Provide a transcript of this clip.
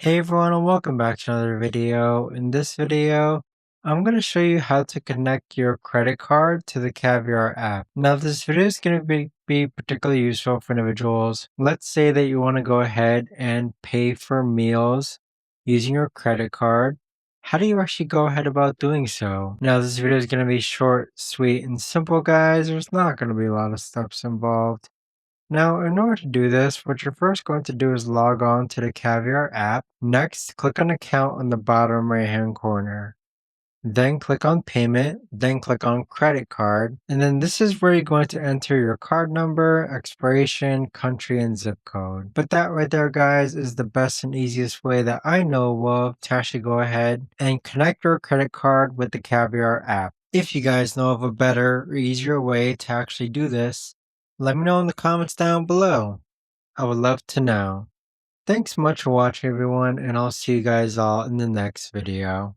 Hey everyone and welcome back to another video. In this video, I'm going to show you how to connect your credit card to the Caviar app. Now this video is going to be particularly useful for individuals. Let's say that you want to go ahead and pay for meals using your credit card. How do you actually go ahead about doing so? Now this video is going to be short, sweet, and simple guys. There's not going to be a lot of steps involved. Now, in order to do this, what you're first going to do is log on to the Caviar app. Next, click on Account on the bottom right-hand corner. Then click on Payment, then click on Credit Card, and then this is where you're going to enter your card number, expiration, country, and zip code. But that right there, guys, is the best and easiest way that I know of to actually go ahead and connect your credit card with the Caviar app. If you guys know of a better or easier way to actually do this, let me know in the comments down below. I would love to know. Thanks much for watching everyone, and I'll see you guys all in the next video.